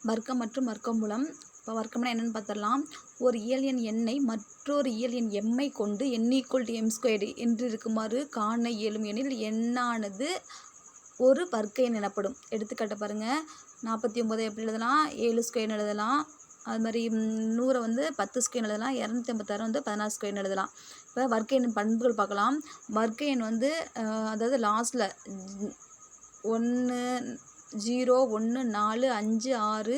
வர்க்கம் மற்றும் வர்க்கமூலம். இப்போ வர்க்கம்னா என்னென்னு பார்த்துடலாம். ஒரு இயல் எண் எண்ணை மற்றொரு இயல் எண் எம்மை கொண்டு n=m² என்று இருக்குமாறு காண இயலும் எனில் எண்ணானது ஒரு வர்க்க எண் எனப்படும். எடுத்துக்காட்ட பாருங்கள். 49 எப்படி எழுதலாம்? 7² எழுதலாம். அது மாதிரி 100 வந்து 10² எழுதலாம். 256 16² எழுதலாம். இப்போ வர்க்க எண் பண்புகள் பார்க்கலாம். வர்க்க எண் வந்து அதாவது லாஸ்ட்டில் 1 0 1 4 5 6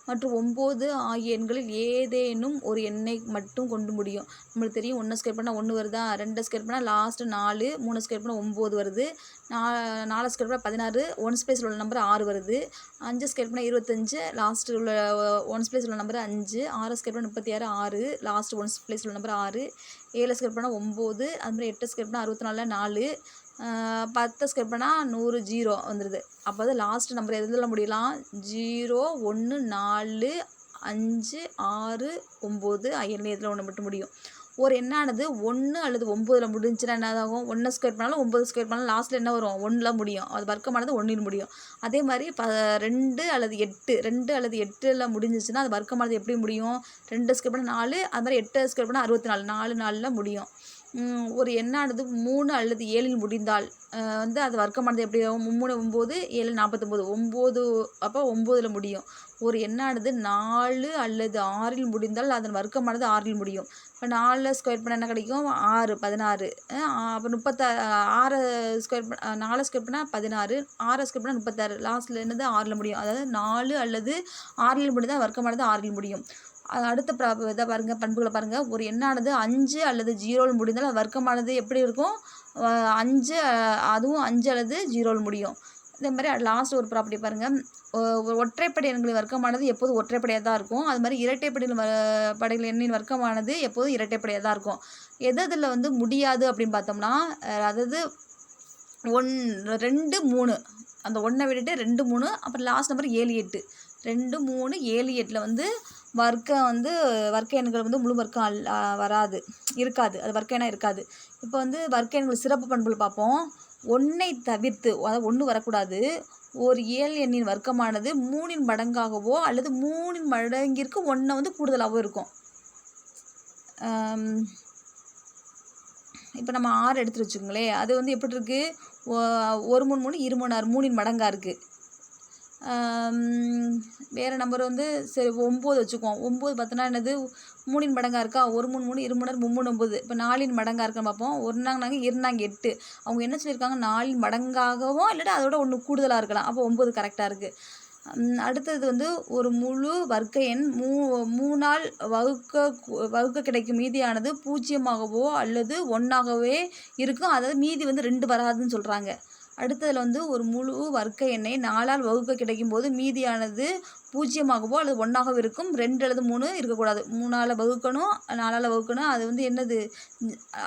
மற்றும் 9 ஆகிய எண்களில் ஏதேனும் ஒரு எண்ணை மட்டும் கொண்டு முடியும். நம்மளுக்கு தெரியும் 1² பண்ணால் 1 வருதா, 2² பண்ணால் லாஸ்ட்டு 4, 3² பண்ணால் 9 வருது, 4² பண்ணால் 16, 1 ஸ்பேஸில் உள்ள நம்பர் 6 வருது, 5² பண்ணால் 25, லாஸ்ட்டு உள்ள 1 ஸ்பேஸில் உள்ள நம்பர் 5, 6² பண்ணால் 36, 6, லாஸ்ட்டு 1 ஸ்பேஸில் உள்ள நம்பர் 6, 7² பண்ணால் 9, அதுமாதிரி 8² பண்ணால் 64, 10² பண்ணால் 100 0 வந்துடுது. அப்போ வந்து லாஸ்ட் நம்பர் எதில் முடியலாம்? 0 1 4 5 6 9 ஆகிய எதில் ஒன்று மட்டும் முடியும். ஒரு எண்ணானது 1 அல்லது 9 முடிஞ்சுன்னா என்ன ஆகும்? 1² பண்ணாலும் 9² பண்ணாலும் லாஸ்ட்டில் என்ன வரும்? 1 முடியும். அது வர்க்கமானது 1 முடியும். அதே மாதிரி 2 அல்லது 8 2 அல்லது 8 முடிஞ்சிச்சுன்னா அது வர்க்கமானது எப்படி முடியும்? 2² பண்ணால் 4, அது மாதிரி 8² பண்ணால் 64 4 4 முடியும். ஒரு எண்ணானது 3 அல்லது 7 முடிந்தால் வந்து அது வர்க்கமானது எப்படி ஆகும்? 3 9 7 49 9, அப்போ 9 முடியும். ஒரு எண்ணானது 4 அல்லது 6 முடிந்தால் அதன் வர்க்கமானது 6 முடியும். இப்போ 4² பண்ணால் என்ன கிடைக்கும்? 6 16. அப்போ 4² பண்ணால் 16, 6² பண்ணால் 36, லாஸ்ட்டில் என்னது? 6 முடியும். அதாவது 4 அல்லது 6 முடிந்தால் வர்க்கமானது 6 முடியும். அடுத்த இதை பாருங்கள், பண்புகளை பாருங்கள். ஒரு எண்ணானது 5 அல்லது 0 முடிந்தால் அது வர்க்கமானது எப்படி இருக்கும்? 5, அதுவும் 5 அல்லது 0 முடியும். இதே மாதிரி லாஸ்ட் ஒரு ப்ராப்பர்ட்டி பாருங்கள். ஒற்றைப்படை எண்களின் வர்க்கமானது எப்போதும் ஒற்றைப்படையாக தான் இருக்கும். அது மாதிரி இரட்டைப்படைகள் எண்ணின் வர்க்கமானது எப்போதும் இரட்டைப்படையாக தான் இருக்கும். எதில் வந்து முடியாது அப்படின்னு பார்த்தோம்னா, அதாவது 1 2 3, அந்த 1 விட்டுட்டு 2 3, அப்புறம் லாஸ்ட் நம்பர் 7 8, 2 3 7 8 வந்து வர்க்க எண்கள் வந்து முழு வர்க்கம் வராது, இருக்காது. அது வர்க்க எண்ணாக இருக்காது. இப்போ வந்து வர்க்க எண்கள் சிறப்பு பண்புகள் பார்ப்போம். 1ஐ தவிர்த்து, அதாவது 1 வரக்கூடாது, ஒரு இயல் எண்ணின் வர்க்கமானது 3 மடங்காகவோ அல்லது 3 மடங்கிற்கு 1 வந்து கூடுதலாகவோ இருக்கும். இப்போ நம்ம 6 எடுத்து வச்சுக்கோங்களேன். அது வந்து எப்படி இருக்குது? 1 3 3 2 3 6 3 மடங்காக இருக்குது. வேறு நம்பர் வந்து சரி 9 வச்சுக்குவோம். 9 பார்த்தோன்னா என்னது? 3 மடங்காக இருக்கா? 1 3 3 2 3 3 9. இப்போ 4 மடங்காக இருக்கான்னு பார்ப்போம். 1 நாங்க 2 நாங்க 8. அவங்க என்ன சொல்லியிருக்காங்க? 4 மடங்காகவும் இல்லாட்டி அதோட 1 கூடுதலாக இருக்கலாம். அப்போ 9 கரெக்டாக இருக்குது. அடுத்தது வந்து ஒரு முழு வர்க்க எண் 3ஆல் வகுக்க கிடைக்கும் மீதியானது 0ஆகவோ அல்லது 1ஆகவே இருக்கும். அதாவது மீதி வந்து 2 வராதுன்னு சொல்கிறாங்க. அடுத்ததில் வந்து ஒரு முழு வர்க்க எண்ணை 4ஆல் வகுக்க கிடைக்கும் போது மீதியானது 0ஆகவோ அல்லது 1ஆகவோ இருக்கும். 2 அல்லது 3 இருக்கக்கூடாது. 3ஆல் வகுக்கணும், 4ஆல் வகுக்கணும். அது வந்து என்னது?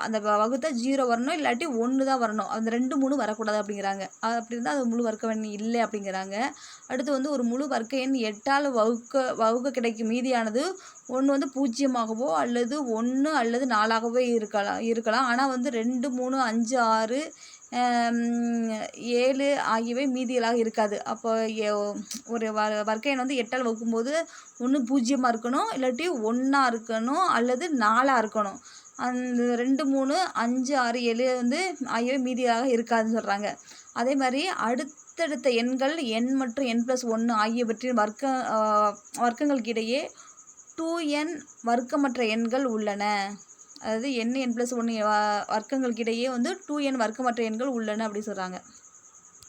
அந்த வகுத்தா 0 வரணும், இல்லாட்டி 1 தான் வரணும். அந்த 2 3 வரக்கூடாது அப்படிங்கிறாங்க. அப்படி இருந்தால் அது முழு வர்க்க எண் இல்லை அப்படிங்கிறாங்க. அடுத்து வந்து ஒரு முழு வர்க்க எண் 8ஆல் வகுக்க கிடைக்கும் மீதியானது 1 வந்து 0ஆகவோ அல்லது 1 அல்லது 4ஆகவோ இருக்கலாம். ஆனால் வந்து 2 3 5 6 7 ஆகியவை மீதிகளாக இருக்காது. அப்போ ஒரு வர்க்க எண் வந்து 8ஆல் வகுக்கும்போது ஒன்று 0ஆக இருக்கணும், இல்லாட்டி 1ஆ இருக்கணும், அல்லது 4ஆக இருக்கணும். அந்த 2 3 5 6 7 வந்து ஆகியவை மீதியாக இருக்காதுன்னு சொல்கிறாங்க. அதே மாதிரி அடுத்தடுத்த எண்கள் n மற்றும் n+1 ஆகியவற்றின் வர்க்கங்களுக்கு இடையே 2n வர்க்கமற்ற எண்கள் உள்ளன. அதாவது n n+1 வர்க்கங்களுக்கு இடையே வந்து 2n வர்க்கமற்ற எண்கள் உள்ளன அப்படி சொல்கிறாங்க.